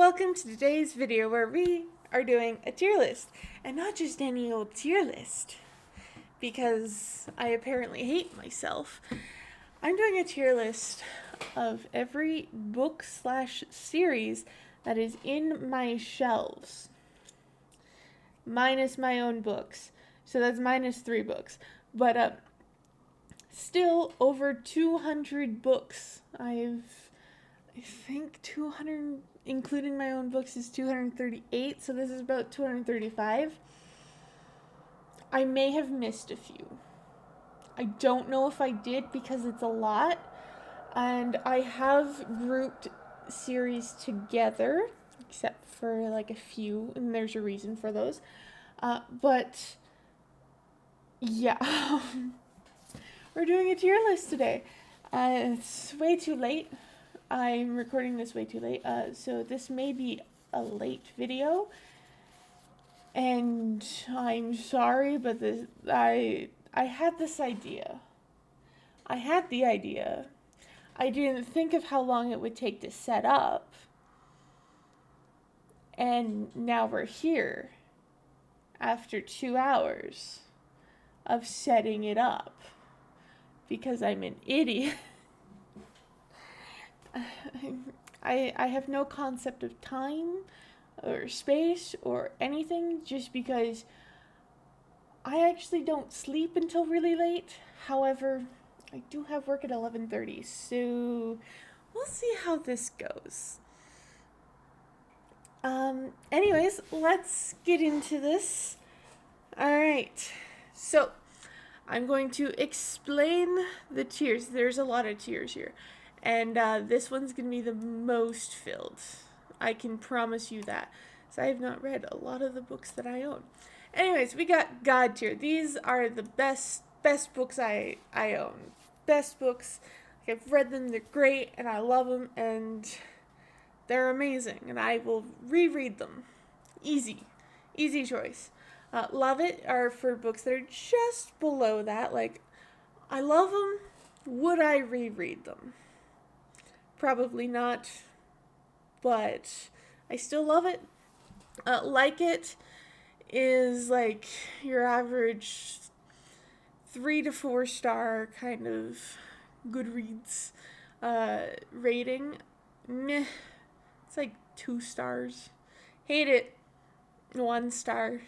welcome to today's video where we are doing a tier list. And not just any old tier list, because I apparently hate myself. I'm doing a tier list of every book/series that is in my shelves, minus my own books. So that's minus 3 books. But still over 200 books. I think 200, including my own books, is 238, so this is about 235. I may have missed a few. I don't know if I did because it's a lot, and I have grouped series together, except for like a few, and there's a reason for those. But yeah, we're doing a tier list today. It's way too late. I'm recording this way too late, so this may be a late video, and I'm sorry, but I had this idea. I had the idea. I didn't think of how long it would take to set up, and now we're here after 2 hours of setting it up because I'm an idiot. I have no concept of time or space or anything, just because I actually don't sleep until really late. However, I do have work at 11:30, so we'll see how this goes. Anyways, let's get into this. Alright, so I'm going to explain the tiers. There's a lot of tiers here. And this one's going to be the most filled. I can promise you that. So I have not read a lot of the books that I own. Anyways, we got God tier. These are the best books I own. Best books. Like, I've read them, they're great, and I love them, and they're amazing. And I will reread them. Easy choice. Love it are for books that are just below that. Like, I love them. Would I reread them? Probably not, but I still love it. Like it is like your average 3 to 4 star kind of Goodreads rating. Meh, it's like 2 stars. Hate it, 1 star.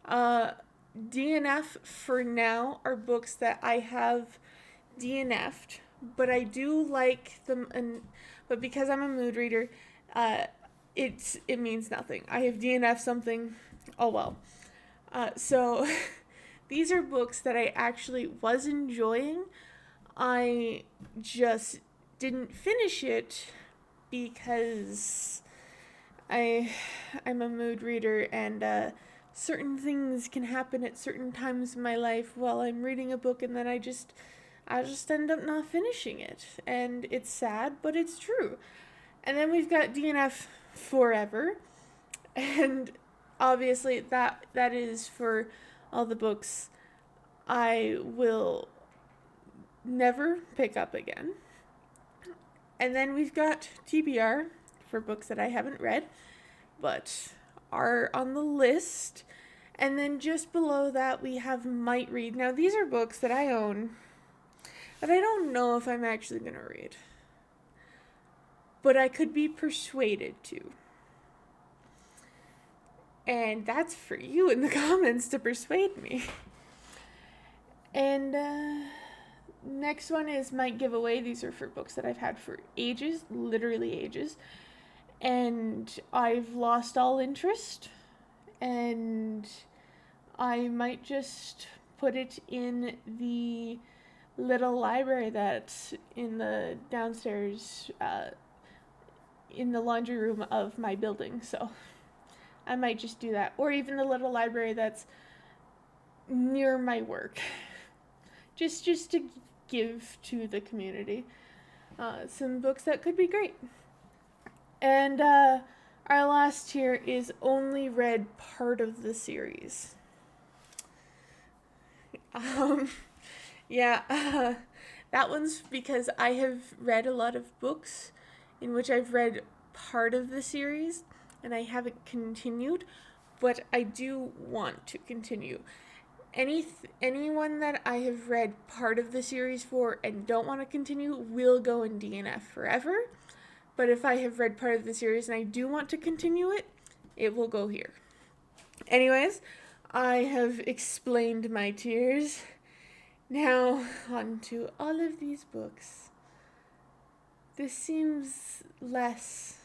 DNF for now are books that I have DNF'd, but I do like them, but because I'm a mood reader, it means nothing. I have DNF something, oh well. So these are books that I actually was enjoying. I just didn't finish it because I'm a mood reader, and certain things can happen at certain times in my life while I'm reading a book, and then I just end up not finishing it. And it's sad, but it's true. And then we've got DNF forever. And obviously that is for all the books I will never pick up again. And then we've got TBR for books that I haven't read but are on the list. And then just below that we have might read. Now these are books that I own, but I don't know if I'm actually going to read. But I could be persuaded to. And that's for you in the comments to persuade me. And next one is might give away. These are for books that I've had for ages, literally ages. And I've lost all interest. And I might just put it in the little library that's in the downstairs, in the laundry room of my building. So I might just do that. Or even the little library that's near my work. Just to give to the community some books that could be great. And our last tier is only read part of the series. That one's because I have read a lot of books in which I've read part of the series and I haven't continued, but I do want to continue. Anyone that I have read part of the series for and don't want to continue will go in DNF forever. But if I have read part of the series and I do want to continue it, it will go here. Anyways, I have explained my tiers. Now, on to all of these books. This seems less,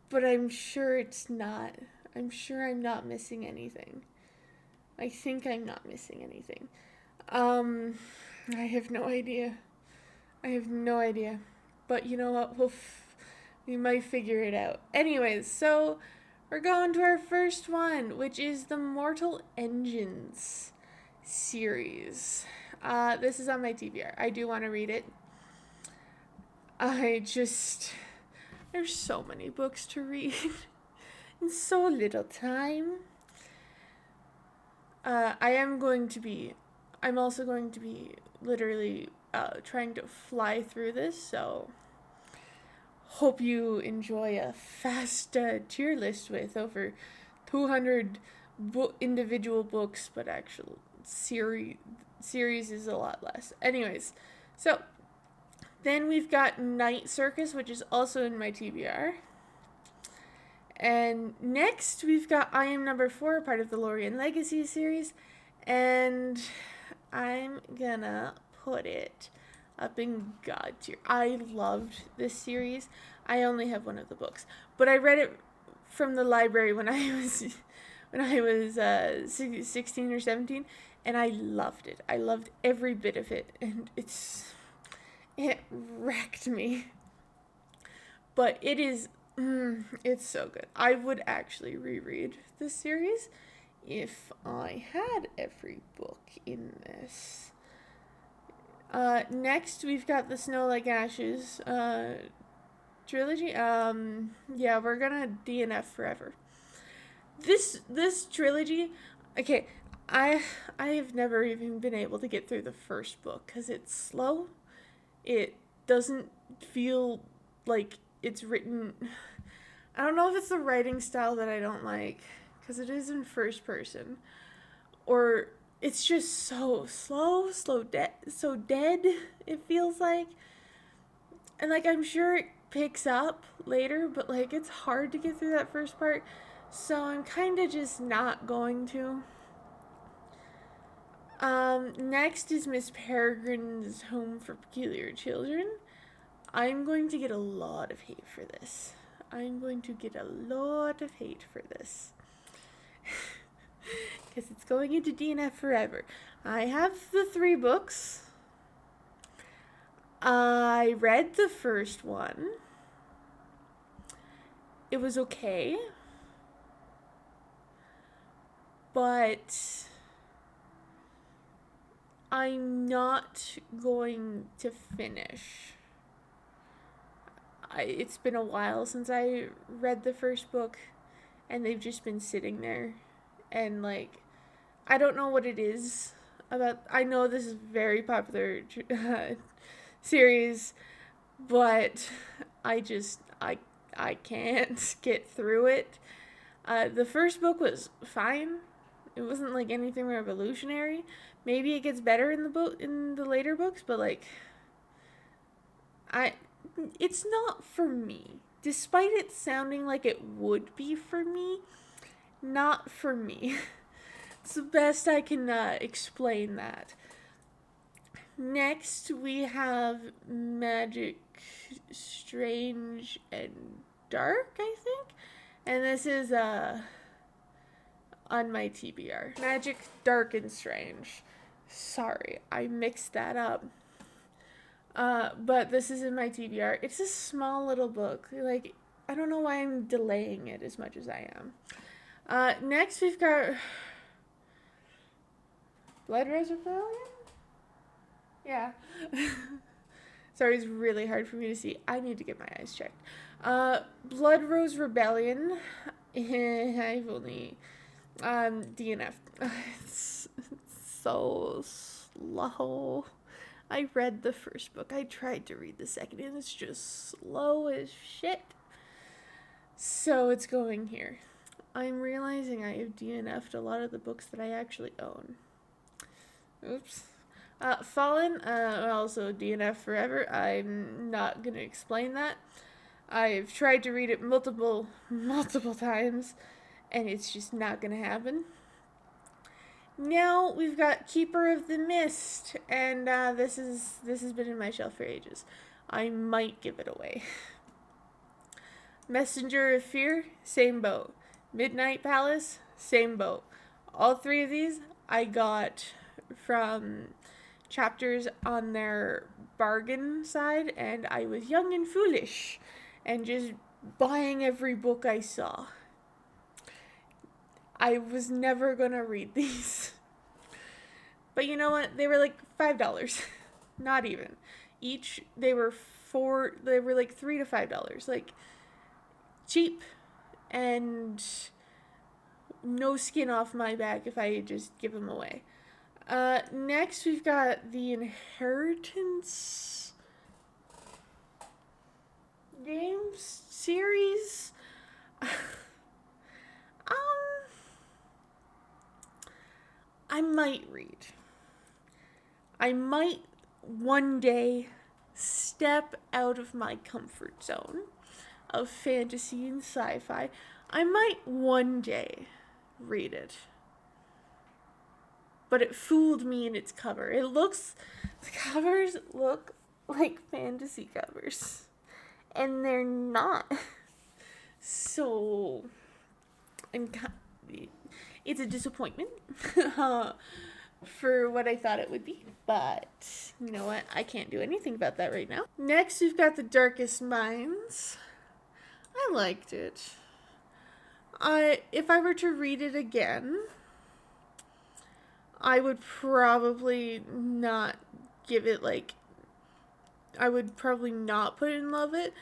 but I'm sure it's not. I'm sure I'm not missing anything. I think I'm not missing anything. I have no idea. But you know what? We might figure it out. Anyways, so we're going to our first one, which is the Mortal Engines series. This is on my TBR. I do want to read it. There's so many books to read in so little time. I'm also going to be literally trying to fly through this, so hope you enjoy a fast tier list with over 200 individual books, but actual series is a lot less. Anyways, so then we've got Night Circus, which is also in my TBR. And next we've got I Am Number 4, part of the Lorien Legacy series, and I'm gonna put it up in God tier. I loved this series. I only have one of the books, but I read it from the library when I was 16 or 17, and I loved it. I loved every bit of it, and it wrecked me. But it's so good. I would actually reread this series if I had every book in this. Next, we've got the Snow Like Ashes trilogy. Yeah, we're gonna DNF forever. This trilogy, okay, I have never even been able to get through the first book because it's slow. It doesn't feel like it's written. I don't know if it's the writing style that I don't like, because it is in first person, or it's just so slow, so dead, it feels like. And like, I'm sure it picks up later, but like, it's hard to get through that first part, so I'm kind of just not going to. Next is Miss Peregrine's Home for Peculiar Children. I'm going to get a lot of hate for this. Because it's going into DNF forever. I have the 3 books. I read the first one. It was okay. But I'm not going to finish. It's been a while since I read the first book, and they've just been sitting there, and like, I don't know what it is about. I know this is a very popular series, but I can't get through it. The first book was fine. It wasn't like anything revolutionary. Maybe it gets better in the later books, but like, it's not for me. Despite it sounding like it would be for me, not for me. It's the best I can explain that. Next, we have Magic, Strange, and Dark, I think. And this is on my TBR. Magic, Dark, and Strange. Sorry, I mixed that up. But this is in my TBR. It's a small little book. Like, I don't know why I'm delaying it as much as I am. Next, we've got Blood Rose Rebellion? Yeah. Sorry, it's really hard for me to see. I need to get my eyes checked. Blood Rose Rebellion. I've only DNF. It's so slow. I read the first book. I tried to read the second, and it's just slow as shit. So it's going here. I'm realizing I have DNF'd a lot of the books that I actually own. Oops. Fallen, also DNF forever. I'm not going to explain that. I've tried to read it multiple times, and it's just not going to happen. Now we've got Keeper of the Mist, and this has been in my shelf for ages. I might give it away. Messenger of Fear, same boat. Midnight Palace, same boat. All three of these I got from chapters on their bargain side, and I was young and foolish and just buying every book I saw. I was never gonna read these. But you know what? They were like $5. Not even. Each, they were like $3 to $5. Like, cheap and no skin off my back if I just give them away. Next we've got the Inheritance games series. I might read. I might one day step out of my comfort zone of fantasy and sci-fi. I might one day read it. But it fooled me in its cover. The covers look like fantasy covers. And they're not. So, it's a disappointment for what I thought it would be. But, you know what? I can't do anything about that right now. Next, we've got The Darkest Minds. I liked it. If I were to read it again, I would probably not give it, like, I would probably not put it in love it.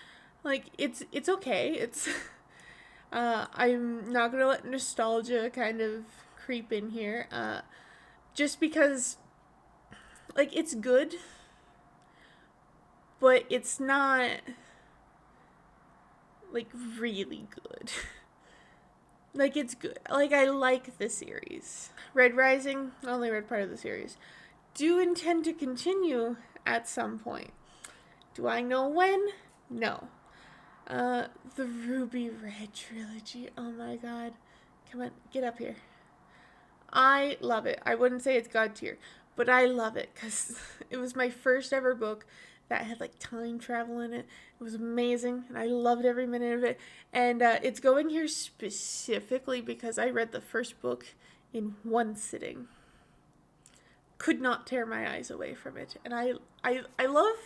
Like, it's okay. It's, I'm not gonna let nostalgia kind of creep in here. Just because, like, it's good, but it's not, like, really good. Like, it's good. Like, I like the series. Red Rising, only read part of the series. Do intend to continue at some point. Do I know when? No. The Ruby Red trilogy. Oh my god. Come on, get up here. I love it. I wouldn't say it's God tier, but I love it because it was my first ever book that had like time travel in it. It was amazing, and I loved every minute of it. And it's going here specifically because I read the first book in one sitting. Could not tear my eyes away from it. And I love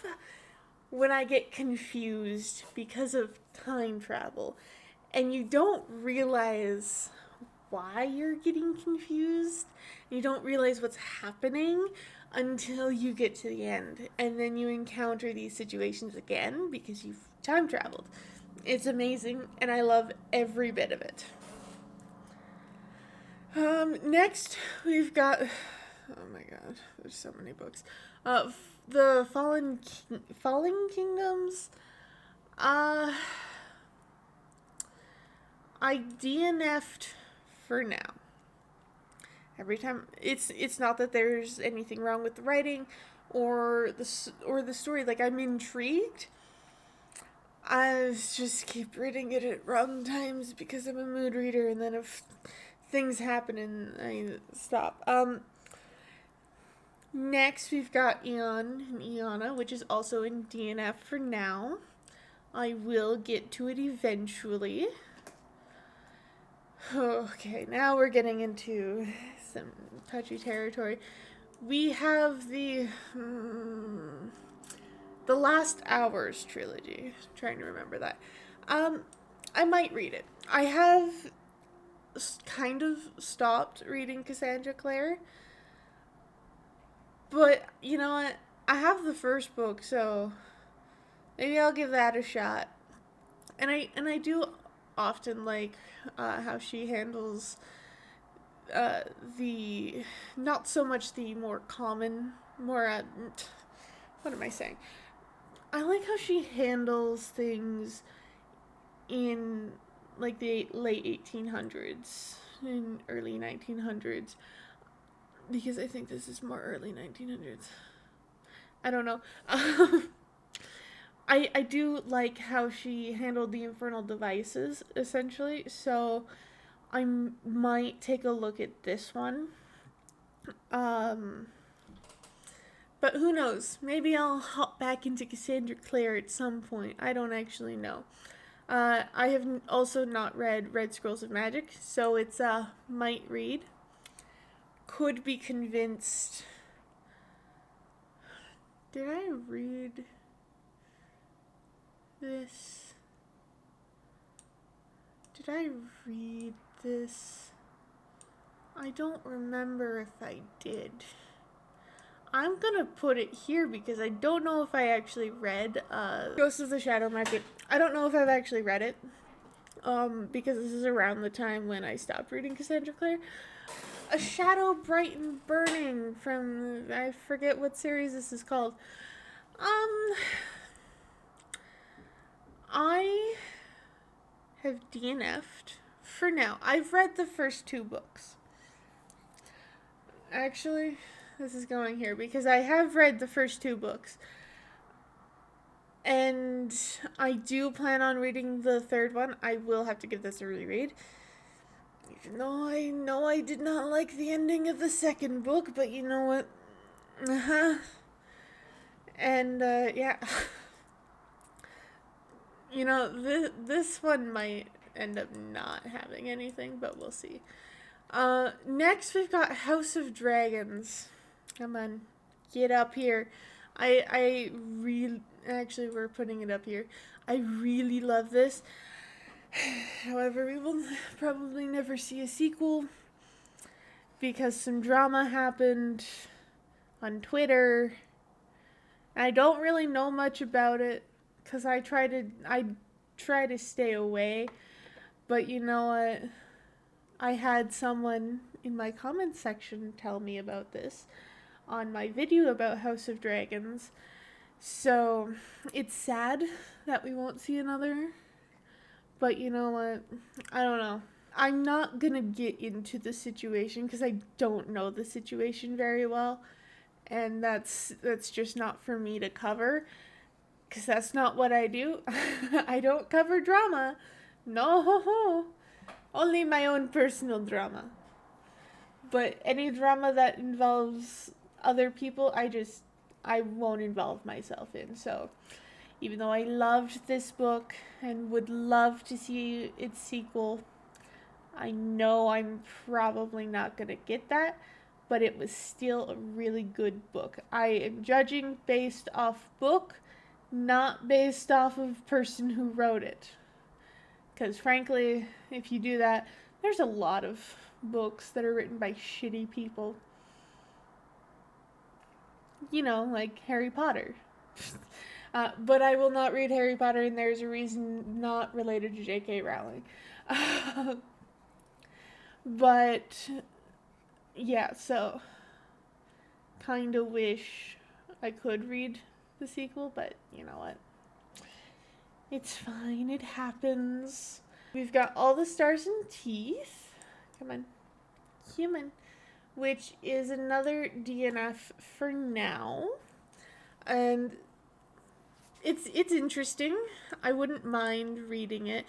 when I get confused because of time travel and you don't realize why you're getting confused. You don't realize what's happening until you get to the end, and then you encounter these situations again because you've time traveled. It's amazing, and I love every bit of it. Next we've got, oh my god, there's so many books. The Fallen Kingdoms. I DNF'd for now. Every time, it's not that there's anything wrong with the writing or the story. Like, I'm intrigued. I just keep reading it at wrong times because I'm a mood reader, and then if things happen and I stop. Next we've got Eon and Iana, which is also in DNF for now. I will get to it eventually. Okay, now we're getting into some touchy territory. We have the Last Hours trilogy. I'm trying to remember that. I might read it. I have kind of stopped reading Cassandra Clare, but you know what? I have the first book, so maybe I'll give that a shot. And I do often like how she handles the, not so much the more common, more what am I saying? I like how she handles things in like the late 1800s and early 1900s, because I think this is more early 1900s. I don't know. I do like how she handled the infernal devices, essentially, so I might take a look at this one. But who knows? Maybe I'll hop back into Cassandra Clare at some point. I don't actually know. I have also not read Red Scrolls of Magic, so it's a might read. Could be convinced. Did I read this? Did I read this? I don't remember if I did. I'm gonna put it here because I don't know if I actually read Ghost of the Shadow Market. I don't know if I've actually read it, because this is around the time when I stopped reading Cassandra Clare. A Shadow Bright and Burning from, I forget what series this is called. I have DNF'd for now. I've read the first 2 books. Actually, this is going here because I have read the first 2 books. And I do plan on reading the 3rd one. I will have to give this a reread. Even though I know I did not like the ending of the 2nd book, but you know what? And, yeah. You know, this one might end up not having anything, but we'll see. Next we've got House of Dragons. Come on, get up here. I really, actually we're putting it up here. I really love this. However, we will probably never see a sequel because some drama happened on Twitter. I don't really know much about it because I try to stay away. But you know what? I had someone in my comments section tell me about this on my video about House of Dragons. So it's sad that we won't see another. But you know what? I don't know. I'm not gonna get into the situation because I don't know the situation very well. And that's just not for me to cover. Because that's not what I do. I don't cover drama. No. Only my own personal drama. But any drama that involves other people, I won't involve myself in. So even though I loved this book and would love to see its sequel, I know I'm probably not going to get that, but it was still a really good book. I am judging based off book, not based off of person who wrote it. Because frankly, if you do that, there's a lot of books that are written by shitty people. You know, like Harry Potter. But I will not read Harry Potter, and there's a reason not related to J.K. Rowling. But, yeah, so, kind of wish I could read the sequel, but you know what? It's fine, it happens. We've got All the Stars and Teeth. Come on. Human. Which is another DNF for now. And it's interesting. I wouldn't mind reading it.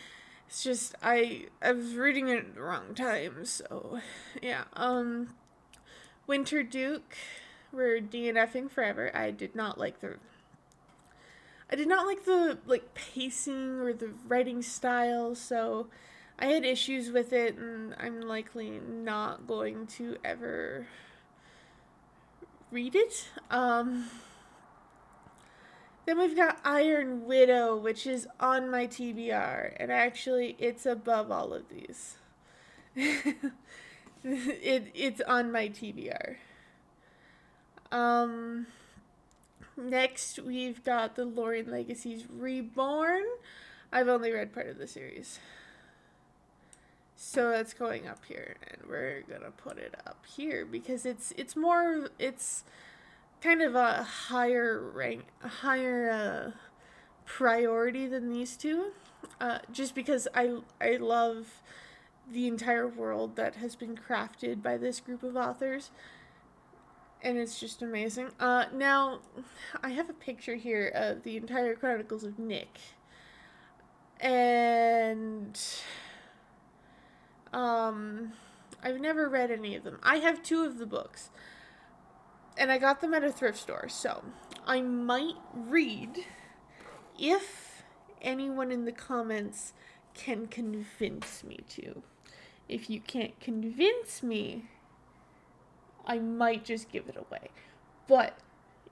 It's just I was reading it at the wrong time, so yeah. Winter Duke, we're DNFing forever. I did not like the pacing or the writing style, so I had issues with it, and I'm likely not going to ever read it. Then we've got Iron Widow, which is on my TBR, and actually it's above all of these. It's on my TBR. Next we've got The Lorien Legacies Reborn. I've only read part of the series, so that's going up here, and we're gonna put it up here because it's kind of a higher priority than these two. just because I love the entire world that has been crafted by this group of authors, and it's just amazing. Now, I have a picture here of the entire Chronicles of Nick, and I've never read any of them. I have 2 of the books, and I got them at a thrift store, so I might read if anyone in the comments can convince me to. If you can't convince me, I might just give it away. But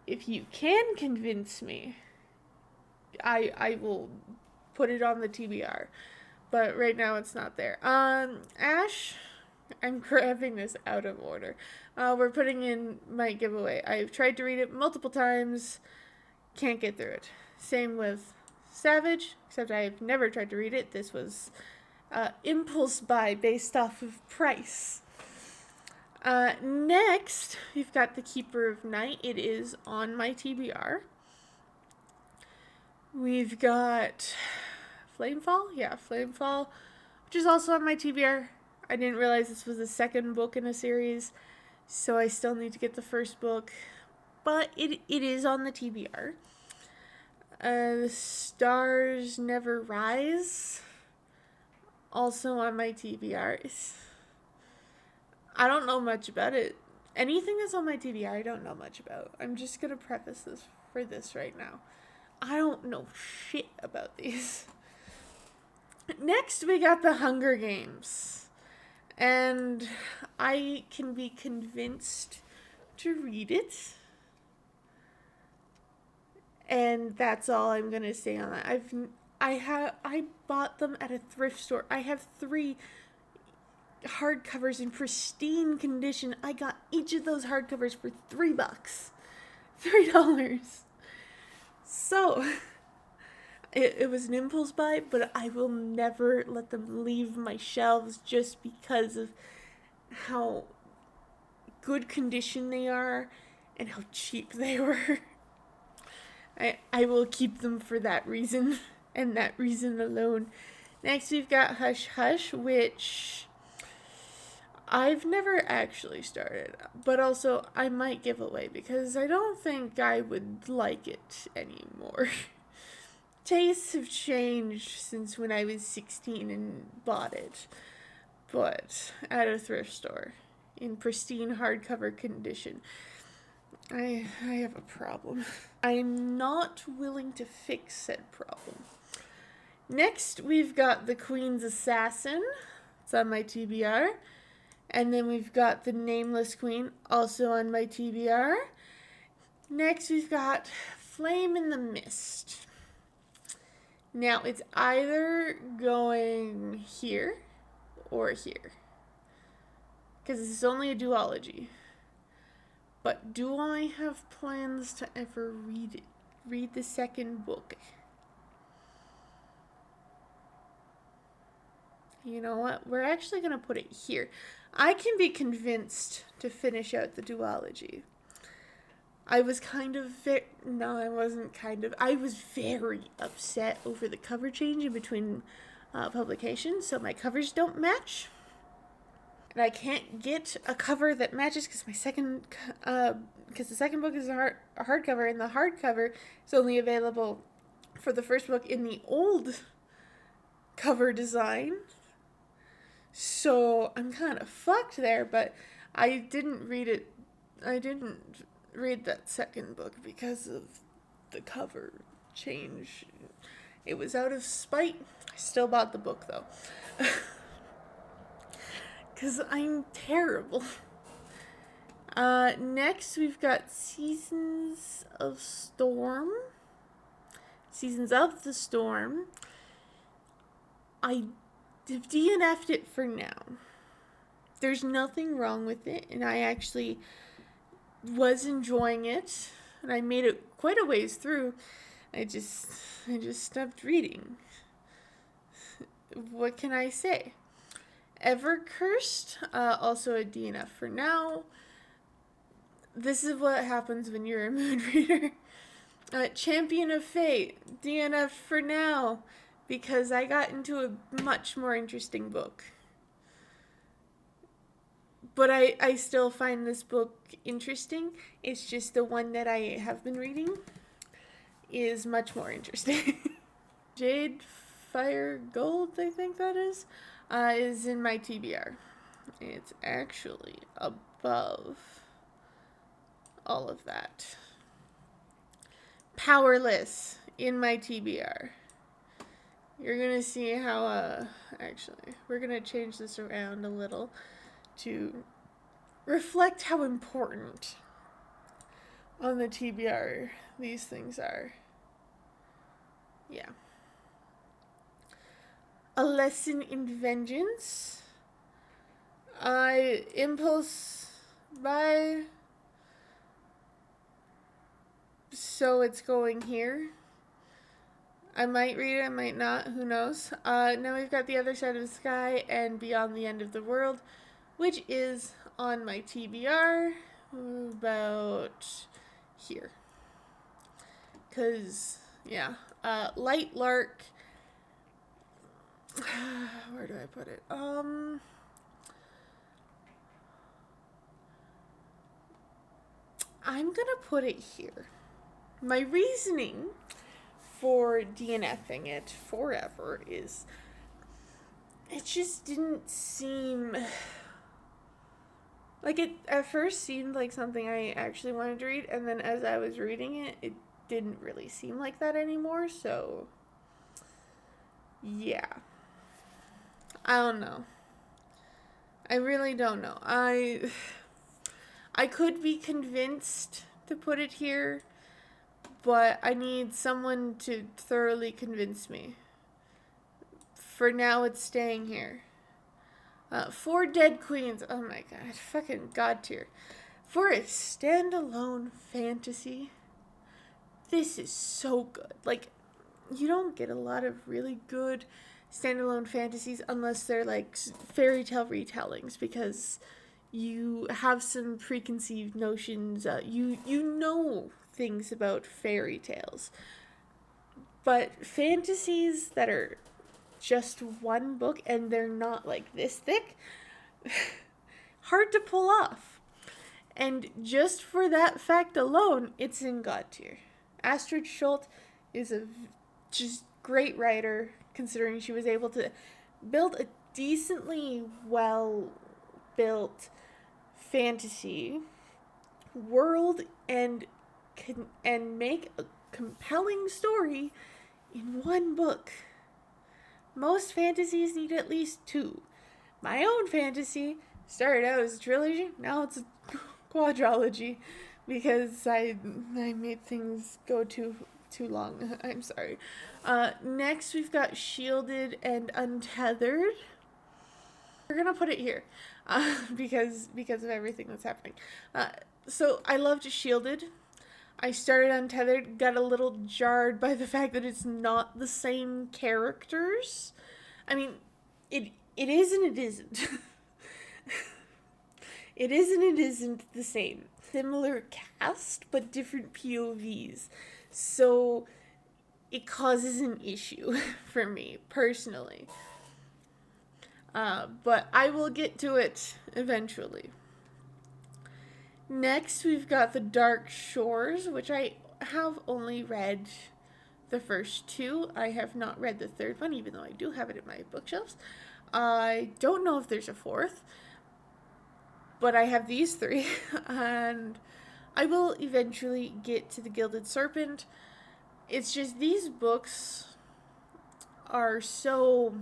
if you can convince me, I will put it on the TBR. But right now it's not there. Ash, I'm grabbing this out of order. We're putting in my giveaway. I've tried to read it multiple times, can't get through it. Same with Savage, except I've never tried to read it. This was impulse buy based off of price. Next, we've got The Keeper of Night. It is on my TBR. We've got Flamefall? Yeah, Flamefall, which is also on my TBR. I didn't realize this was the second book in a series, so I still need to get the first book, but it is on the TBR. The Stars Never Rise, also on my TBR. I don't know much about it. Anything that's on my TBR, I don't know much about. I'm just going to preface this right now. I don't know shit about these. Next, we got The Hunger Games. And I can be convinced to read it. And that's all I'm going to say on that. I bought them at a thrift store. I have 3 hardcovers in pristine condition. I got each of those hardcovers for $3. $3. So, it was an impulse buy, but I will never let them leave my shelves just because of how good condition they are and how cheap they were. I will keep them for that reason, and that reason alone. Next, we've got Hush Hush, which I've never actually started, but also I might give away because I don't think I would like it anymore. Tastes have changed since when I was 16 and bought it, but at a thrift store in pristine hardcover condition. I have a problem. I'm not willing to fix said problem. Next, we've got The Queen's Assassin. It's on my TBR. And then we've got The Nameless Queen, also on my TBR. Next, we've got Flame in the Mist. Now, it's either going here or here, because this is only a duology. But do I have plans to ever read the second book? You know what? We're actually going to put it here. I can be convinced to finish out the duology. I was I was very upset over the cover change in between publications, so my covers don't match. And I can't get a cover that matches because the second book is a hardcover, and the hardcover is only available for the first book in the old cover design. So I'm kind of fucked there, but I didn't read it. I didn't read that second book because of the cover change. It was out of spite. I still bought the book though. Because I'm terrible. Next, we've got Seasons of the Storm. I have DNF'd it for now. There's nothing wrong with it, and I actually was enjoying it, and I made it quite a ways through. I just stopped reading. What can I say? Evercursed, also a DNF for now. This is what happens when you're a mood reader. Champion of Fate, DNF for now, because I got into a much more interesting book. But I still find this book interesting. It's just the one that I have been reading is much more interesting. Jade Fire Gold, I think that is in my TBR. It's actually above all of that. Powerless in my TBR. You're gonna see how, actually, we're gonna change this around a little to reflect how important on the TBR these things are. Yeah. A Lesson in Vengeance. Impulse buy. So it's going here. I might read it, I might not, who knows. Now we've got The Other Side of the Sky and Beyond the End of the World, which is on my TBR about here. Because, yeah, Light Lark, where do I put it? I'm gonna put it here. My reasoning for DNFing it forever is it just didn't seem like it at first seemed like something I actually wanted to read, and then as I was reading it, it didn't really seem like that anymore, so yeah. I don't know. I really don't know. I could be convinced to put it here, but I need someone to thoroughly convince me. For now, it's staying here. 4 Dead Queens. Oh my god. Fucking god tier. For a standalone fantasy, this is so good. Like, you don't get a lot of really good standalone fantasies unless they're like fairy tale retellings, because you have some preconceived notions. You know things about fairy tales. But fantasies that are just one book and they're not like this thick, hard to pull off. And just for that fact alone, it's in God tier. Astrid Schultz is a just great writer, considering she was able to build a decently well built fantasy world and make a compelling story in one book. Most fantasies need at least 2. My own fantasy started out as a trilogy, now it's a quadrology, because I made things go too long. I'm sorry. Next we've got Shielded and Untethered. We're gonna put it here because of everything that's happening. So I loved Shielded. I started Untethered, got a little jarred by the fact that it's not the same characters. I mean, it is and it isn't. It is and it isn't the same. Similar cast, but different POVs. So it causes an issue for me, personally. But I will get to it eventually. Next, we've got The Dark Shores, which I have only read the first 2. I have not read the 3rd one, even though I do have it in my bookshelves. I don't know if there's a 4th, but I have these 3, and I will eventually get to The Gilded Serpent. It's just these books are so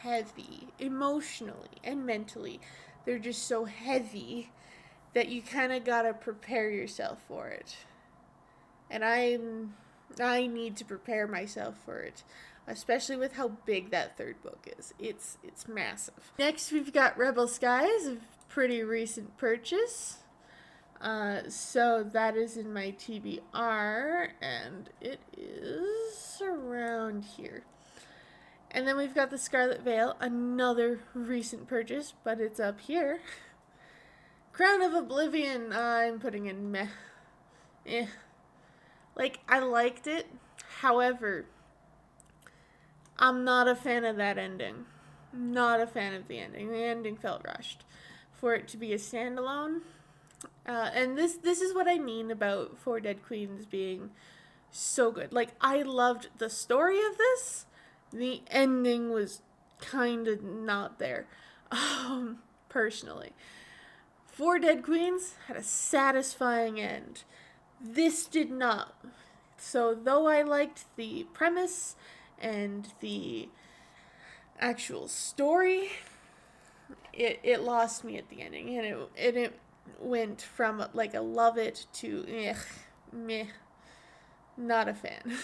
heavy, emotionally and mentally. They're just so heavy that you kind of gotta prepare yourself for it. And I need to prepare myself for it, especially with how big that 3rd book is. It's massive. Next, we've got Rebel Skies, a pretty recent purchase. So that is in my TBR, and it is around here. And then we've got The Scarlet Veil, another recent purchase, but it's up here. Crown of Oblivion, I'm putting in meh. Like, I liked it. However, I'm not a fan of that ending. Not a fan of the ending. The ending felt rushed. For it to be a standalone, and this is what I mean about Four Dead Queens being so good. Like, I loved the story of this. The ending was kind of not there, personally. Four Dead Queens had a satisfying end. This did not. So though I liked the premise and the actual story, it lost me at the ending, and it went from like a love it to meh, not a fan.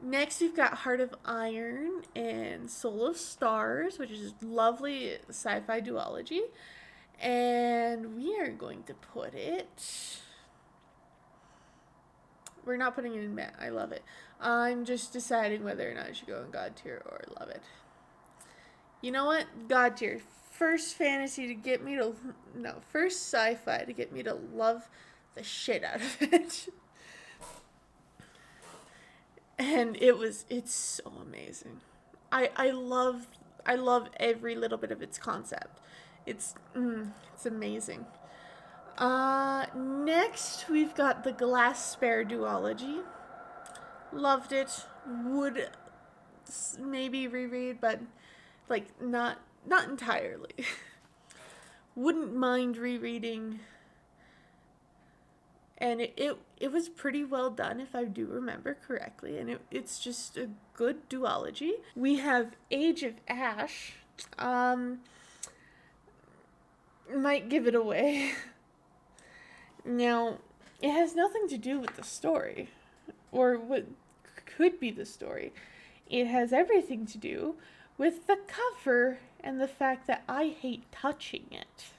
Next, we've got Heart of Iron and Soul of Stars, which is lovely sci-fi duology. And we are going to put it... We're not putting it in meh. I love it. I'm just deciding whether or not I should go in God tier or love it. You know what? God tier. First fantasy to get me to... No, first sci-fi to get me to love the shit out of it. And it's so amazing. I love every little bit of its concept. It's amazing. Next we've got the Glass Spare duology. Loved it. Would maybe reread, but like not entirely. Wouldn't mind rereading. And it was pretty well done, if I do remember correctly. And it's just a good duology. We have Age of Ash. Might give it away. Now, it has nothing to do with the story. Or what could be the story. It has everything to do with the cover and the fact that I hate touching it.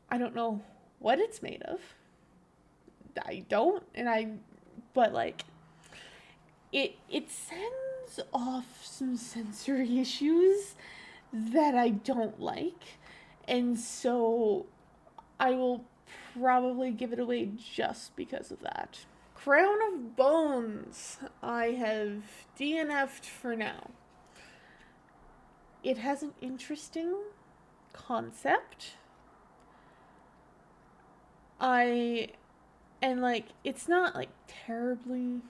I don't know what it's made of. I don't, but like, it sends off some sensory issues that I don't like, and so I will probably give it away just because of that. Crown of Bones, I have DNF'd for now. It has an interesting concept. And like, it's not like terribly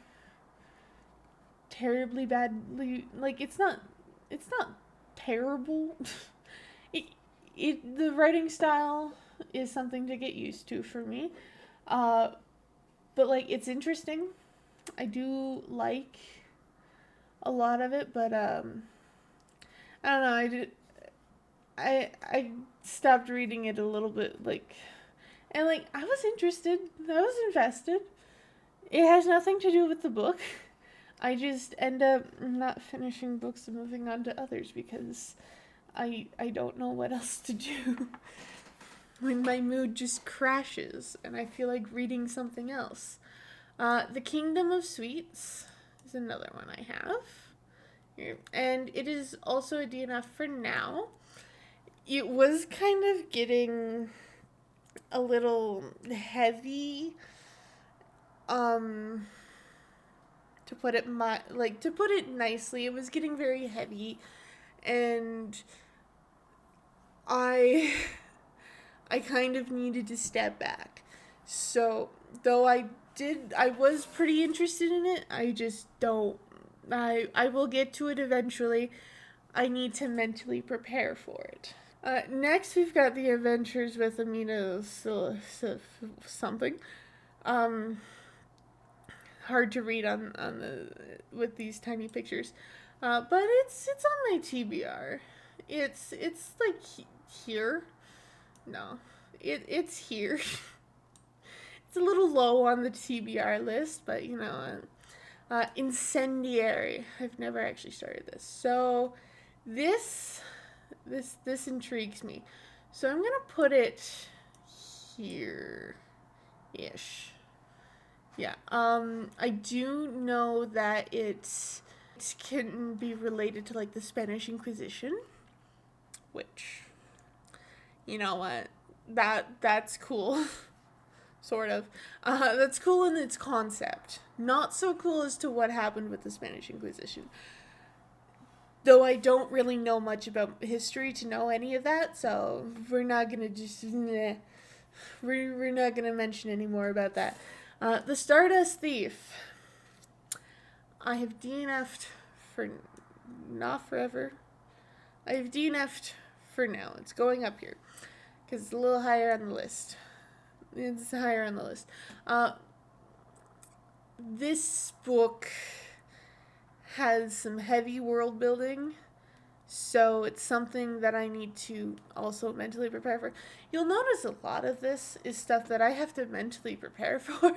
badly, like it's not terrible. The writing style is something to get used to for me. But like, it's interesting. I do like a lot of it, but I don't know, I stopped reading it a little bit, like, and like, I was interested. I was invested. It has nothing to do with the book. I just end up not finishing books and moving on to others because I don't know what else to do when my mood just crashes and I feel like reading something else. The Kingdom of Sweets is another one I have. And it is also a DNF for now. It was kind of getting a little heavy, to put it nicely. It was getting very heavy, and I kind of needed to step back. So though I was pretty interested in it, I just don't. I will get to it eventually. I need to mentally prepare for it. Next, we've got The Adventures with Amina something. Hard to read with these tiny pictures. But it's on my TBR. It's like here. No, it's here. It's a little low on the TBR list, but you know, Incendiary. I've never actually started this, so this intrigues me. So I'm gonna put it here-ish. Yeah. I do know that it can be related to like the Spanish Inquisition, which, you know what, that's cool. sort of. That's cool in its concept. Not so cool as to what happened with the Spanish Inquisition. Though I don't really know much about history to know any of that, so we're not gonna just we're not gonna mention any more about that. The Stardust Thief. I have DNF'd for not forever. I have DNF'd for now. It's going up here because it's a little higher on the list. It's higher on the list. This book has some heavy world building, so it's something that I need to also mentally prepare for. You'll notice a lot of this is stuff that I have to mentally prepare for.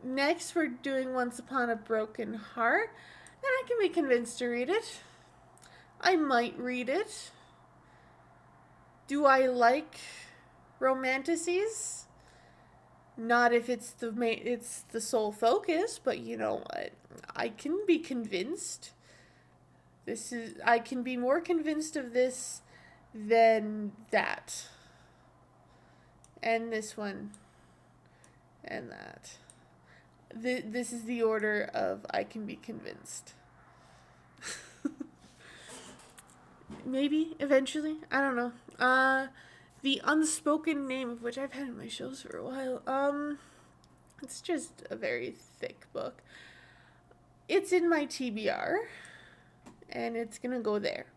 Next, we're doing Once Upon a Broken Heart, and I can be convinced to read it. I might read it. Do I like romanticies? Not if it's the sole focus, but you know what? I can be convinced. I can be more convinced of this than that. And this one. And that. This is the order of I can be convinced. Maybe, eventually. I don't know. The Unspoken Name, of which I've had in my shelves for a while. It's just a very thick book. It's in my TBR, and it's gonna go there.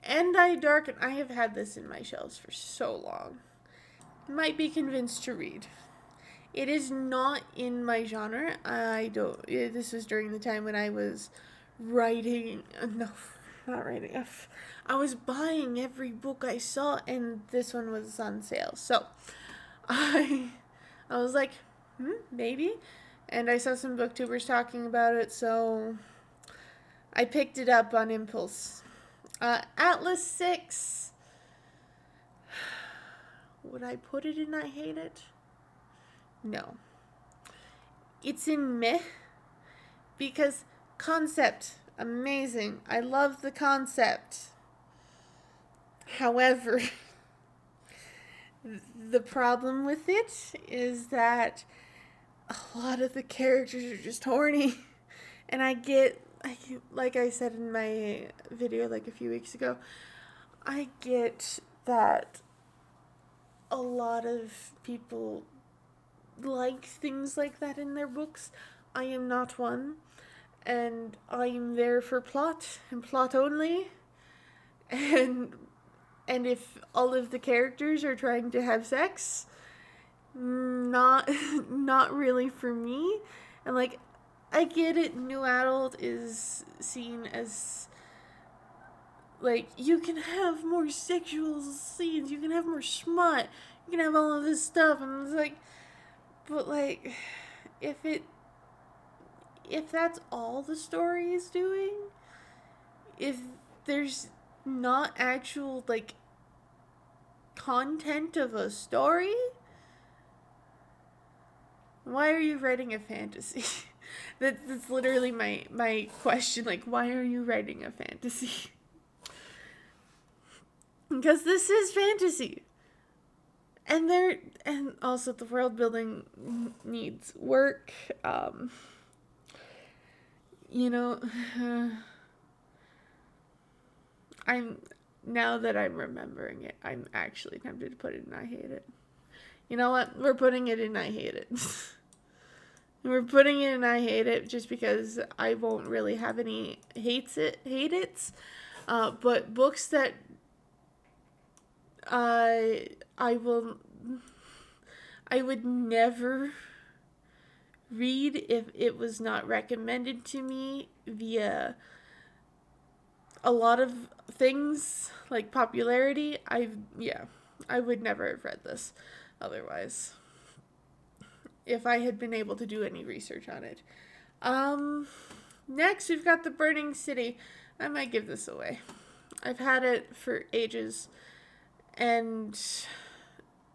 And I Darken. I have had this in my shelves for so long. Might be convinced to read. It is not in my genre. This was during the time when I was writing. No, not writing. I was buying every book I saw, and this one was on sale. So I was like, maybe. And I saw some booktubers talking about it, so I picked it up on impulse. Atlas 6. Would I put it in I hate it? No. It's in meh, because concept, amazing. I love the concept. However, the problem with it is that a lot of the characters are just horny. And like I said in my video like a few weeks ago, I get that a lot of people like things like that in their books. I am not one, and I am there for plot and plot only. And if all of the characters are trying to have sex, not really for me. And like, I get it, new adult is seen as like, you can have more sexual scenes, you can have more smut, you can have all of this stuff, and it's like, but like, if that's all the story is doing, if there's not actual like content of a story, why are you writing a fantasy? That's literally my question. Like, why are you writing a fantasy? Because this is fantasy. And also the world building needs work. Now that I'm remembering it, I'm actually tempted to put it in I hate it. You know what? We're putting it in I hate it. We're putting it in I hate it just because I won't really have any hate it's. But books that I would never read if it was not recommended to me via a lot of things like popularity. I would never have read this otherwise if I had been able to do any research on it. Next we've got The Burning City. I might give this away. I've had it for ages, and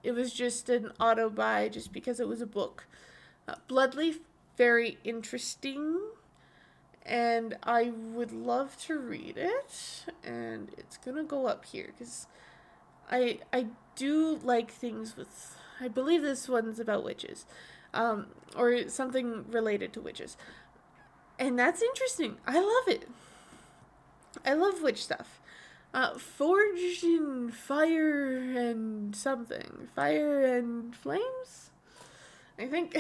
it was just an auto buy just because it was a book. Bloodleaf, very interesting, and I would love to read it, and it's gonna go up here because I do like things with, I believe this one's about witches, or something related to witches. And that's interesting. I love it. I love witch stuff. Forged in fire and something. Fire and flames? I think.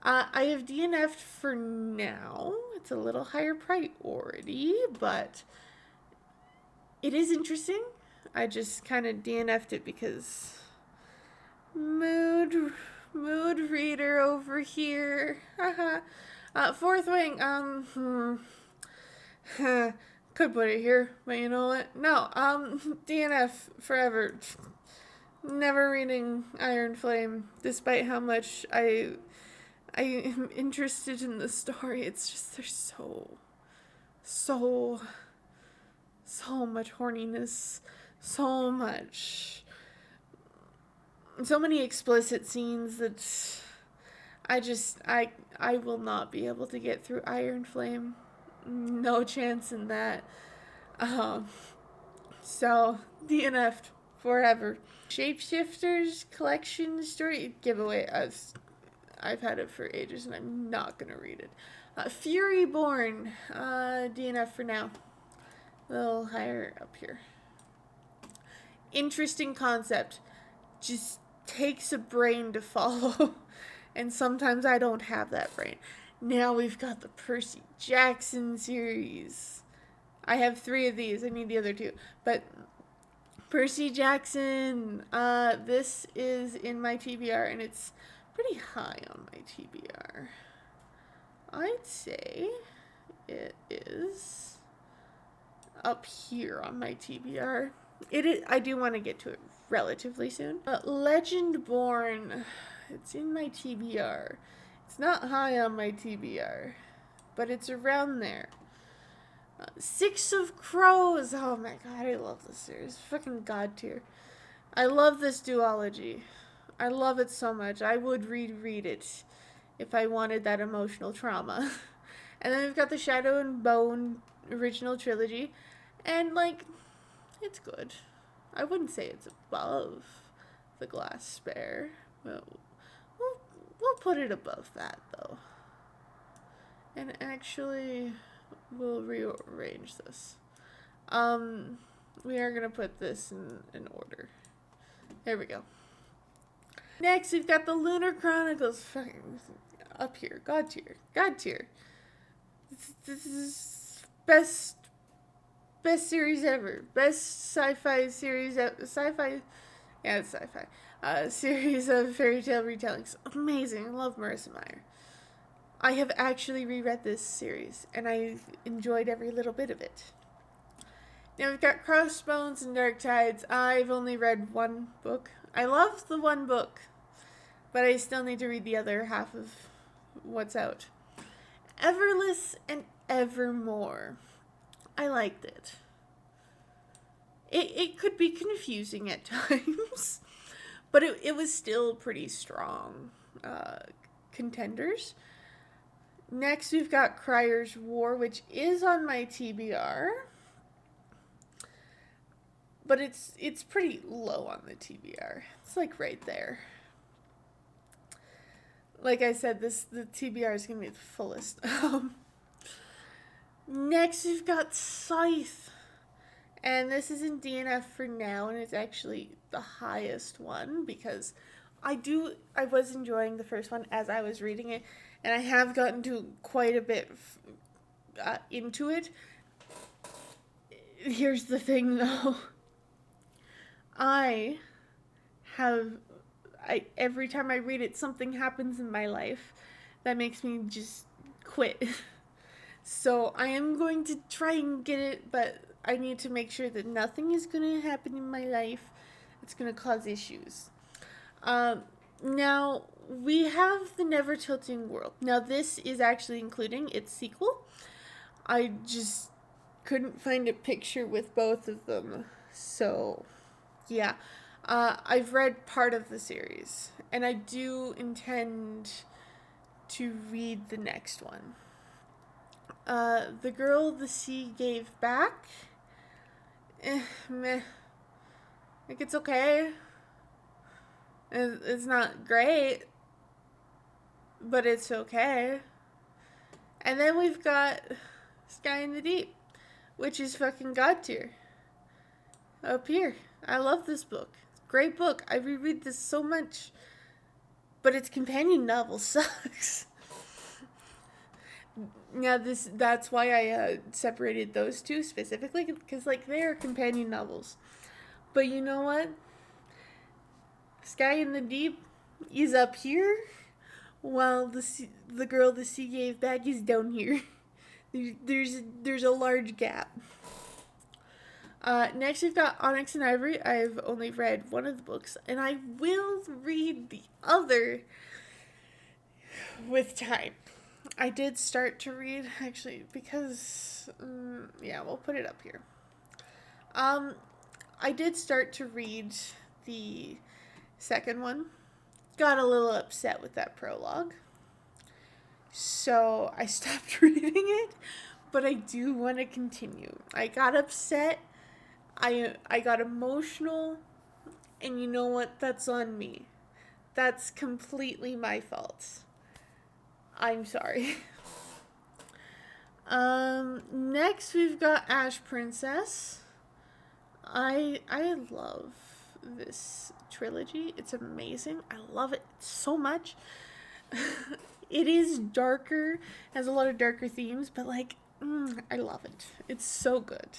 I have DNF'd for now. It's a little higher priority, but it is interesting. I just kind of DNF'd it because mood reader over here. Fourth wing. Could put it here, but you know what? No. DNF forever. Never reading Iron Flame, despite how much I am interested in the story. It's just there's so much horniness, so many explicit scenes that I will not be able to get through Iron Flame. No chance in that. So DNF'd forever. Shapeshifters collection story giveaway. I've had it for ages and I'm not gonna read it. Fury Born. DNF for now. A little higher up here. Interesting concept. Just takes a brain to follow. And sometimes I don't have that brain. Now we've got the Percy Jackson series. I have 3 of these. I need the other 2. But Percy Jackson, this is in my TBR, and it's pretty high on my TBR. I'd say it is up here on my TBR. I do want to get to it relatively soon. Legendborn, it's in my TBR. It's not high on my TBR, but it's around there. Six of Crows. Oh my god, I love this series. Fucking god tier. I love this duology. I love it so much. I would reread it if I wanted that emotional trauma. And then we've got the Shadow and Bone original trilogy. And, like, it's good. I wouldn't say it's above the Glass Spare. Well, we'll put it above that, though. And actually, we'll rearrange this. We are going to put this in order. There we go. Next, we've got the Lunar Chronicles. Fucking up here. God tier. God tier. This is best series ever. Best sci-fi series ever. Sci-fi. Yeah, it's sci-fi. Series of fairy tale retellings. Amazing. I love Marissa Meyer. I have actually reread this series, and I've enjoyed every little bit of it. Now we've got Crossbones and Dark Tides. I've only read 1 book. I love the 1 book, but I still need to read the other half of what's out. Everless and Evermore. I liked it. It could be confusing at times, but it was still pretty strong contenders. Next, we've got Crier's War, which is on my TBR, but it's pretty low on the TBR. It's like right there. Like I said, the TBR is going to be the fullest. Next, we've got Scythe. And this is in DNF for now, and it's actually the highest one because I was enjoying the first one as I was reading it, and I have gotten to quite a bit into it. Here's the thing, though. Every time I read it, something happens in my life that makes me just quit. So I am going to try and get it, but I need to make sure that nothing is going to happen in my life that's going to cause issues. Now, we have the Never Tilting World. Now, this is actually including its sequel. I just couldn't find a picture with both of them. So, yeah. I've read part of the series, and I do intend to read the next one. The Girl the Sea Gave Back. Meh. Like, it's okay. It's not great, but it's okay. And then we've got Sky in the Deep, which is fucking god tier. Up here. I love this book. Great book. I reread this so much. But its companion novel sucks. Now that's why I separated those two specifically, because like they are companion novels. But you know what? Sky in the Deep is up here, while the girl the sea gave back is down here. There's a large gap. Next we've got Onyx and Ivory. I've only read one of the books, and I will read the other with time. I did start to read, actually, because, we'll put it up here. I did start to read the second one. Got a little upset with that prologue. So I stopped reading it, but I do want to continue. I got upset. I got emotional, and you know what? That's on me. That's completely my fault. I'm sorry. Next we've got Ash Princess. I love this trilogy. It's amazing. I love it so much. It is darker, has a lot of darker themes, but like, I love it. It's so good.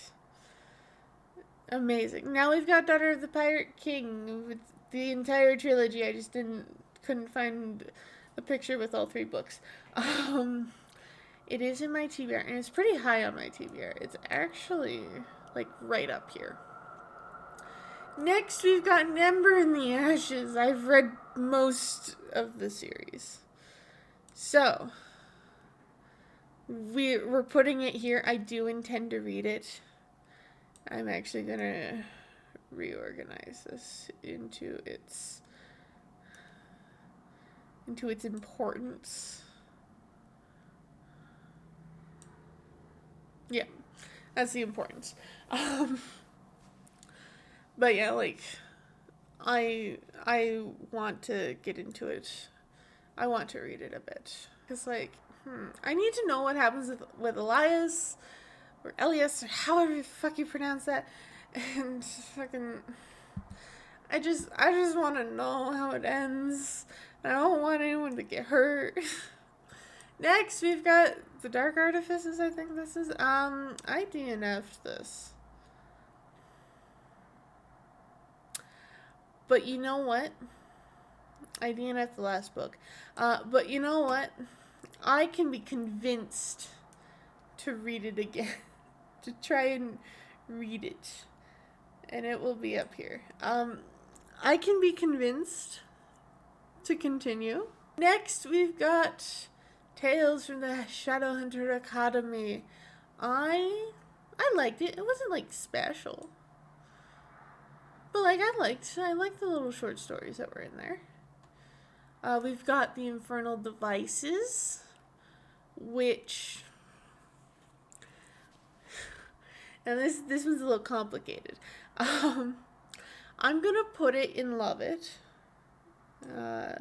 Amazing. Now we've got Daughter of the Pirate King with the entire trilogy. I just couldn't find a picture with all 3 books. It is in my TBR, and it's pretty high on my TBR. It's actually like right up here. Next, we've got Ember in the Ashes. I've read most of the series. So, we're putting it here. I do intend to read it. I'm actually going to reorganize this into its importance. Yeah, that's the importance. But yeah, like, I want to get into it. I want to read it a bit. Because, like, I need to know what happens with Elias, or Elias, or however the fuck you pronounce that. And fucking, I just want to know how it ends. I don't want anyone to get hurt. Next, we've got The Dark Artifices, I think this is. I DNF'd this. But you know what? I DNF'd the last book. But you know what? I can be convinced to read it again. To try and read it. And it will be up here. I can be convinced to continue. Next, we've got Tales from the Shadowhunter Academy. I liked it. It wasn't like special. But like I liked the little short stories that were in there. We've got The Infernal Devices, which, and this one's a little complicated. I'm gonna put it in Love It. No.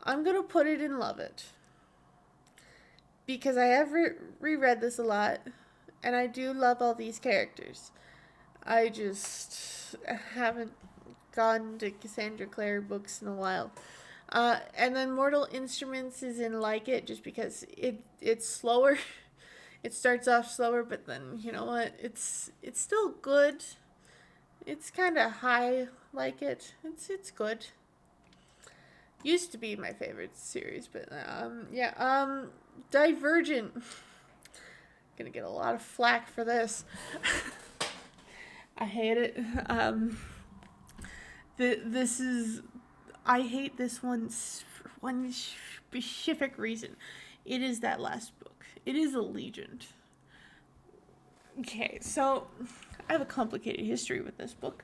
I'm gonna put it in Love It. Because I have reread this a lot, and I do love all these characters. I just haven't gone to Cassandra Clare books in a while. And then Mortal Instruments is in Like It, just because it's slower. It starts off slower, but then, you know what? It's still good. It's kind of high, Like It. It's good. Used to be my favorite series, but Divergent. Gonna get a lot of flack for this. I hate it. I hate this one for one specific reason. It is that last book. It is Allegiant. Okay, so I have a complicated history with this book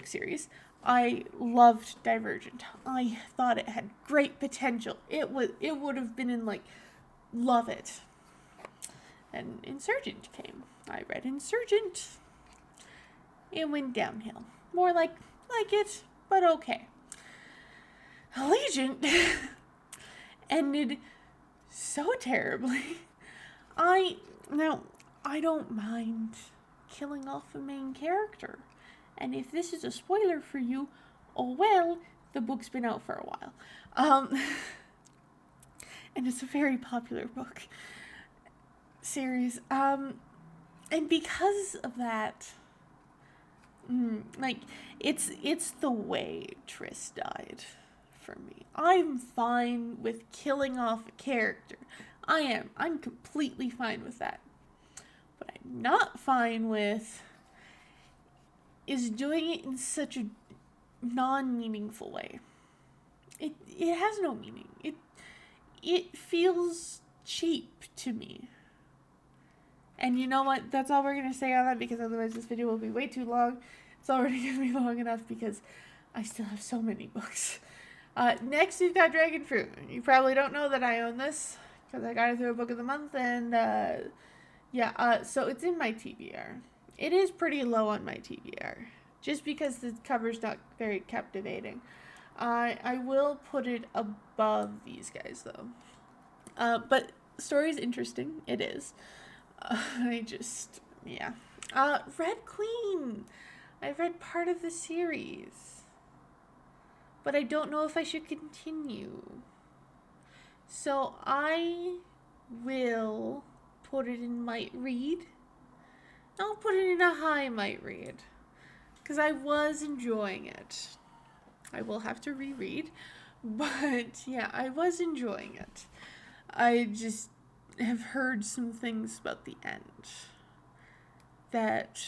series. I loved Divergent. I thought it had great potential. It would have been in like Love It. And Insurgent came. I read Insurgent. it went downhill. More like it, but okay. Allegiant ended so terribly. I don't mind killing off a main character. And if this is a spoiler for you, oh well, the book's been out for a while. And it's a very popular book series. And because of that, it's the way Triss died for me. I'm fine with killing off a character. I'm completely fine with that. What I'm not fine with is doing it in such a non-meaningful way. It has no meaning. It feels cheap to me. And you know what? That's all we're going to say on that, because otherwise this video will be way too long. It's already going to be long enough because I still have so many books. Next, we've got Dragon Fruit. You probably don't know that I own this because I got it through a book of the month. And so it's in my TBR. It is pretty low on my TBR just because the cover's not very captivating. I will put it above these guys though. But story's interesting. It is. Red Queen. I read part of the series, but I don't know if I should continue. So I will put it in might read. I'll put it in a high might read because I was enjoying it. I will have to reread, but yeah, I was enjoying it. I just have heard some things about the end that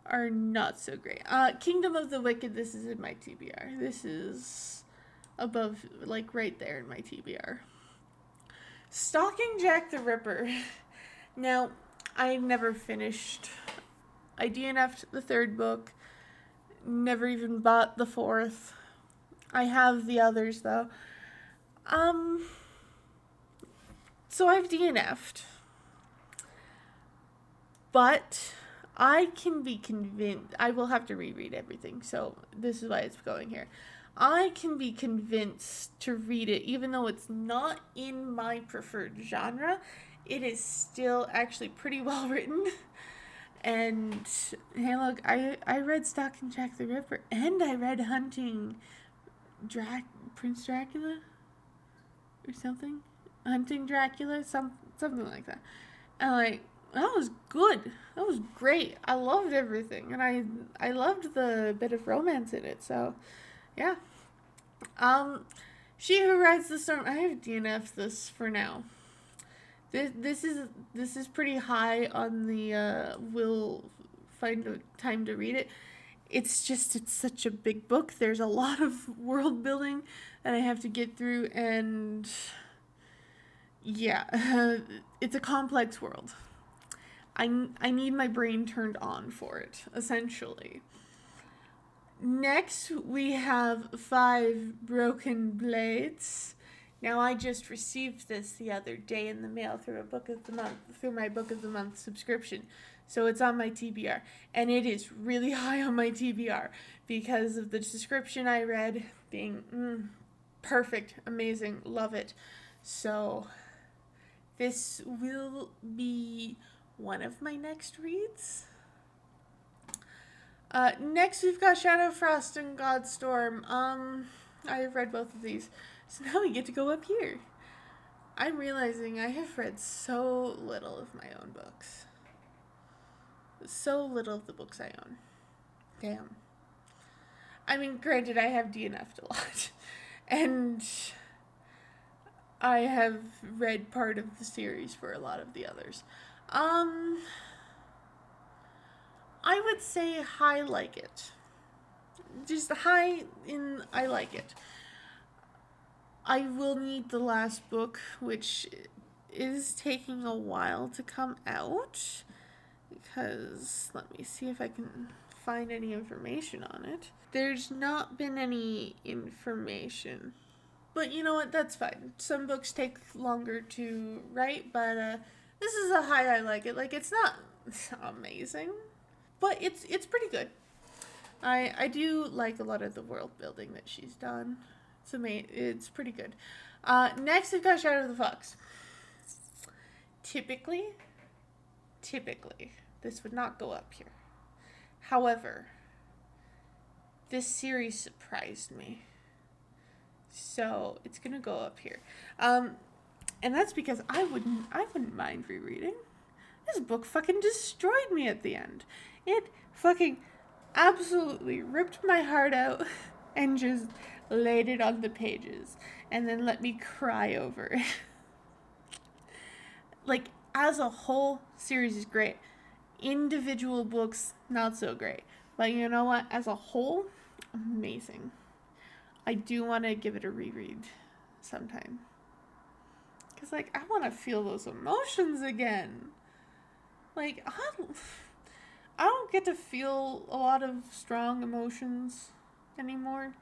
are not so great. Kingdom of the Wicked, this is in my TBR. This is above, like right there in my TBR. Stalking Jack the Ripper. Now, I never finished. I DNF'd the third book. Never even bought the fourth. I have the others though. So I've DNF'd. But I can be convinced. I will have to reread everything, so this is why it's going here. I can be convinced to read it, even though it's not in my preferred genre. It is still actually pretty well written. And hey, look, I read Stalking Jack the Ripper, and I read Hunting Prince Dracula or something. Hunting Dracula, something like that. And that was good. That was great. I loved everything, and I loved the bit of romance in it. So, yeah. She Who Rides the Storm. I have DNF'd this for now. This is pretty high on the will find a time to read it. It's such a big book. There's a lot of world building that I have to get through, and yeah, it's a complex world. I need my brain turned on for it, essentially. Next, we have 5 Broken Blades. Now, I just received this the other day in the mail through my Book of the Month subscription. So it's on my TBR. And it is really high on my TBR because of the description I read being perfect, amazing, love it. So this will be one of my next reads. Next, we've got Shadow Frost and Godstorm. I have read both of these. So now we get to go up here. I'm realizing I have read so little of my own books. So little of the books I own. Damn. I mean, granted, I have DNF'd a lot. And I have read part of the series for a lot of the others. I would say high like it. Just high in I like it. I will need the last book, which is taking a while to come out. Because, let me see if I can find any information on it. There's not been any information. But you know what, that's fine. Some books take longer to write, but this is a high I like it. Like, it's not amazing. but it's pretty good. I do like a lot of the world building that she's done. It's amazing. It's pretty good. Next, we've got Shadow of the Fox. Typically, this would not go up here. However, this series surprised me. So it's gonna go up here. And that's because I wouldn't mind rereading. This book fucking destroyed me at the end. It fucking absolutely ripped my heart out and just laid it on the pages and then let me cry over it. Like, as a whole, series is great. Individual books, not so great. But you know what? As a whole, amazing. I do want to give it a reread sometime. Because, like, I want to feel those emotions again. Like, I don't get to feel a lot of strong emotions anymore.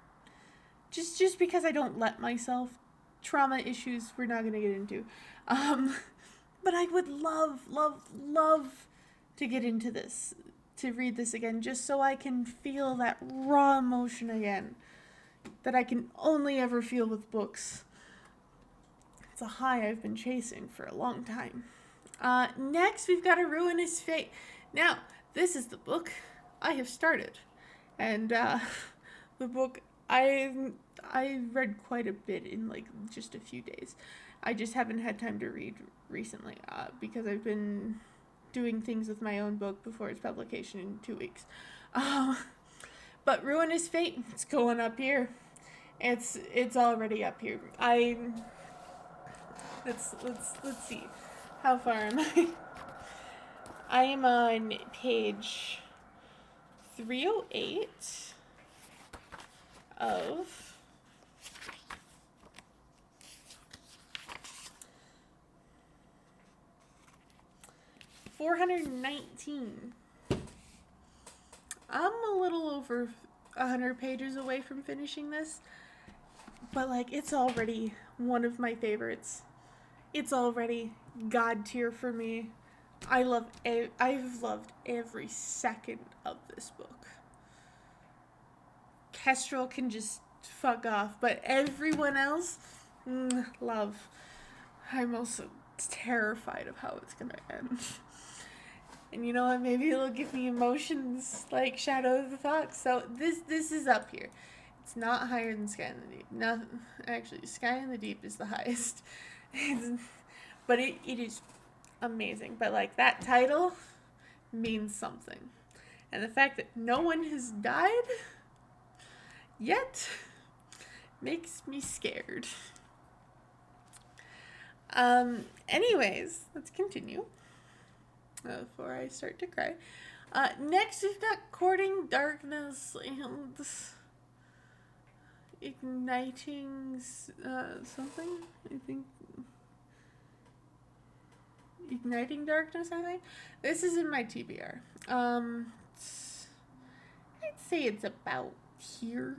Just because I don't let myself. Trauma issues we're not going to get into. But I would love to get into this, to read this again, just so I can feel that raw emotion again that I can only ever feel with books. It's a high I've been chasing for a long time. Next, we've got A Ruinous Fate. Now, this is the book I have started. And the book I read quite a bit in like just a few days. I just haven't had time to read recently because I've been doing things with my own book before its publication in 2 weeks. But Ruinous Fate, it's going up here. It's already up here. Let's see. How far am I? I am on page 308 of 419. I'm a little over 100 pages away from finishing this, but like it's already one of my favorites. It's already God tier for me. I've loved every second of this book. Kestrel can just fuck off, but everyone else, love. I'm also terrified of how it's gonna end. And you know what? Maybe it'll give me emotions like Shadow of the Fox. So this is up here. It's not higher than Sky in the Deep. No, actually, Sky in the Deep is the highest. But it is amazing. But like that title means something. And the fact that no one has died yet makes me scared. Anyways, let's continue before I start to cry. Next, we've got Courting Darkness and Igniting something. I think Igniting Darkness. I think this is in my TBR. I'd say it's about here.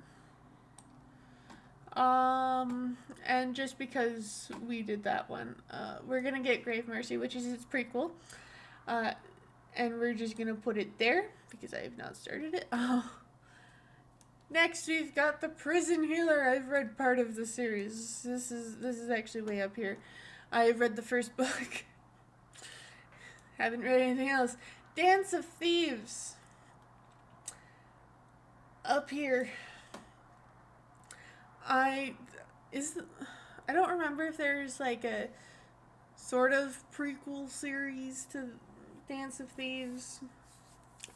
And just because we did that one, we're gonna get Grave Mercy, which is its prequel. And we're just gonna put it there because I have not started it. Next, we've got The Prison Healer. I've read part of the series. This is actually way up here. I've read the first book. Haven't read anything else. Dance of Thieves. Up here. I don't remember if there's like a sort of prequel series to Dance of Thieves.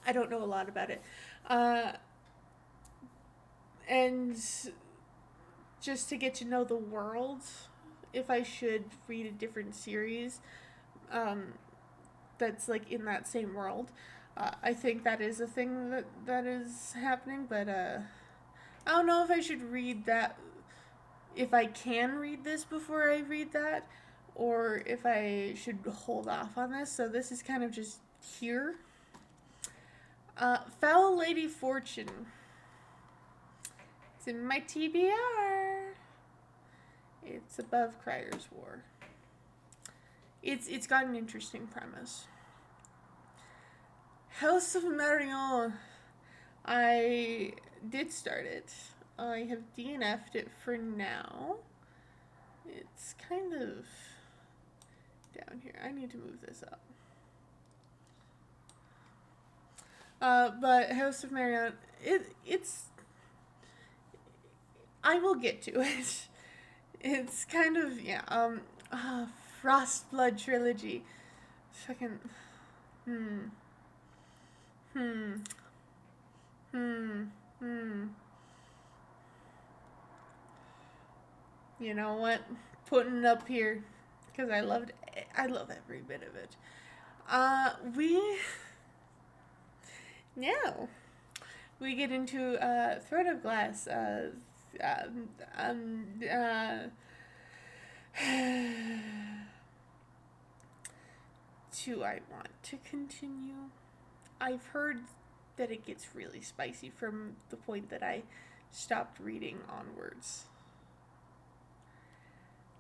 I don't know a lot about it. And just to get to know the world, if I should read a different series that's like in that same world, I think that is a thing that is happening, but I don't know if I should read that, if I can read this before I read that, or if I should hold off on this. So this is kind of just here. Foul Lady Fortune. It's in my TBR. It's above Crier's War. It's got an interesting premise. House of Marion. I did start it. I have DNF'd it for now. It's kind of down here. I need to move this up. But House of Marion, it's I will get to it. It's kind of, Frostblood trilogy. Fucking, You know what? Putting it up here because I love every bit of it. Now we get into Thread of Glass. Do I want to continue? I've heard that it gets really spicy from the point that I stopped reading onwards.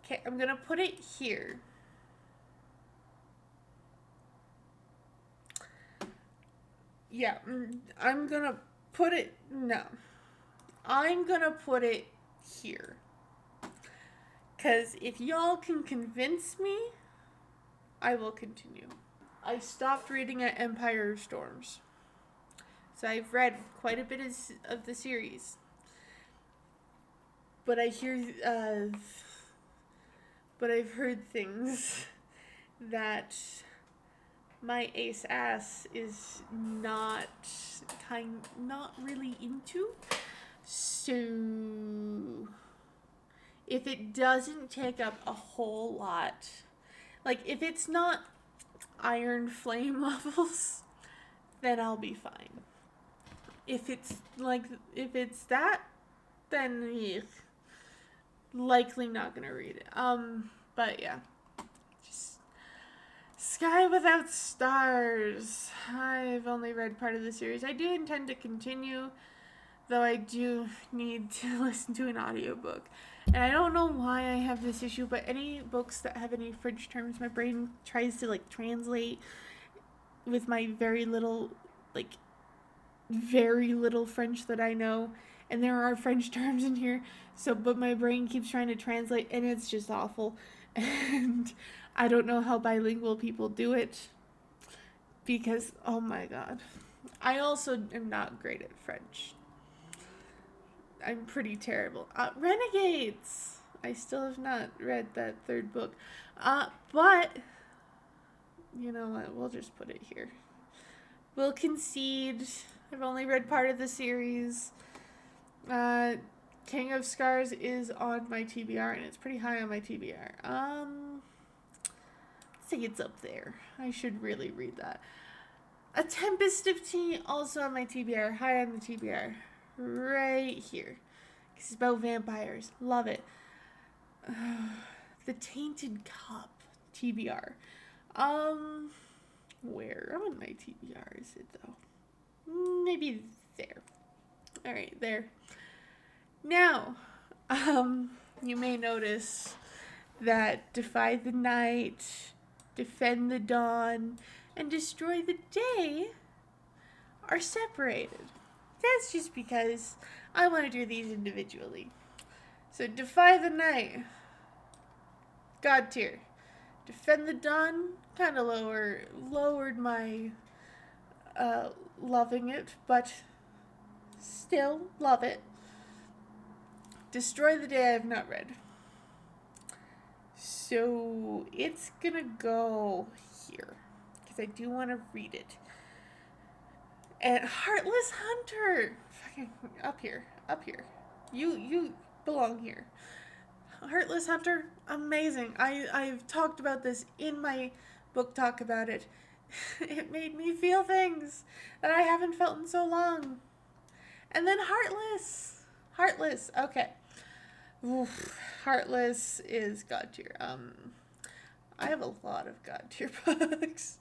Okay, I'm gonna put it here. Yeah, I'm gonna put it here. Because if y'all can convince me, I will continue. I stopped reading at Empire of Storms. So I've read quite a bit of the series. But I've heard things that my ace ass is not really into. So if it doesn't take up a whole lot, like if it's not Iron Flame levels, then I'll be fine. If it's that, then likely not gonna read it. But yeah. Sky Without Stars. I've only read part of the series. I do intend to continue, though I do need to listen to an audiobook. And I don't know why I have this issue, but any books that have any French terms, my brain tries to translate with my very little French that I know. And there are French terms in here, but my brain keeps trying to translate, and it's just awful. And I don't know how bilingual people do it, because, oh my god. I also am not great at French. I'm pretty terrible. Renegades! I still have not read that third book. But, you know what, we'll just put it here. We'll concede. I've only read part of the series. King of Scars is on my TBR, and it's pretty high on my TBR. Let's say it's up there. I should really read that. A Tempest of Tea, also on my TBR, high on the TBR. Right here. It's about vampires. Love it. The Tainted Cup, TBR. Where on my TBR is it, though? Maybe there. Alright, there. Now, you may notice that Defy the Night, Defend the Dawn, and Destroy the Day are separated. That's just because I want to do these individually. So Defy the Night, God tier. Defend the Dawn, kind of lowered my loving it, but still love it. Destroy the Day I have not read. So it's gonna go here, because I do want to read it. And Heartless Hunter, fucking up here. You belong here. Heartless Hunter, amazing. I've talked about this in my book talk about it. It made me feel things that I haven't felt in so long. And then Heartless, okay. Oof, Heartless is God tier. I have a lot of God tier books.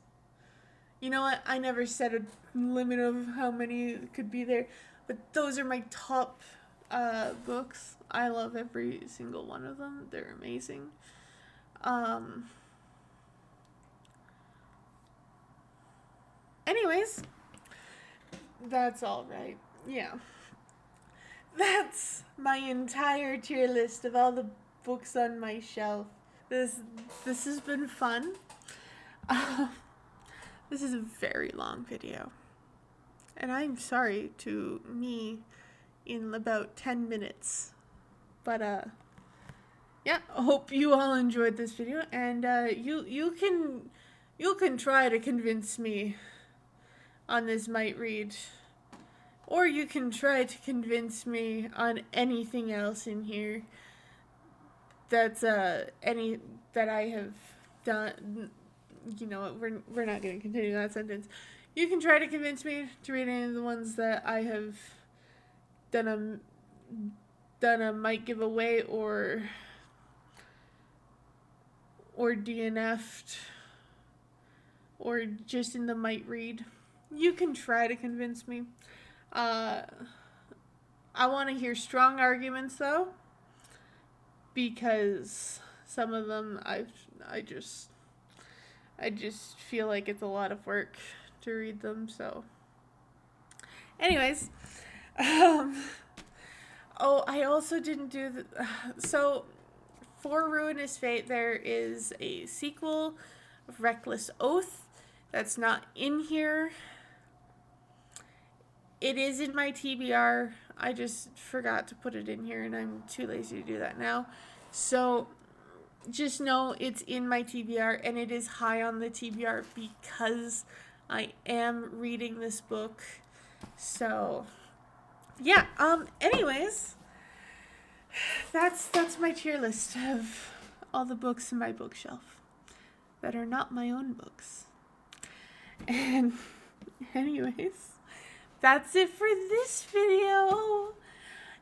You know what? I never set a limit of how many could be there, but those are my top books. I love every single one of them. They're amazing. Anyways, That's all right. Yeah. That's my entire tier list of all the books on my shelf. This this has been fun. Uh, this is a very long video. And I'm sorry to me in about 10 minutes. But yeah, I hope you all enjoyed this video, and you can try to convince me on this might read, or you can try to convince me on anything else in here that's any that I have done. You know what, we're not going to continue that sentence. You can try to convince me to read any of the ones that I have done a might give away or DNF'd or just in the might read. You can try to convince me. I want to hear strong arguments though, because some of them I just feel like it's a lot of work to read them. So anyways, oh, I also didn't do so for Ruinous Fate, there is a sequel of Reckless Oath that's not in here. It is in my TBR. I just forgot to put it in here, and I'm too lazy to do that now. So just know it's in my TBR, and it is high on the TBR because I am reading this book. So yeah, anyways, that's my tier list of all the books in my bookshelf that are not my own books. And anyways, that's it for this video.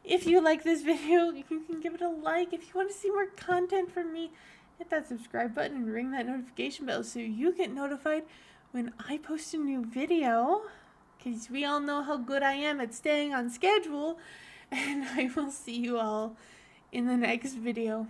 If you like this video, you can give it a like. If you want to see more content from me, hit that subscribe button and ring that notification bell so you get notified when I post a new video, because we all know how good I am at staying on schedule. And I will see you all in the next video.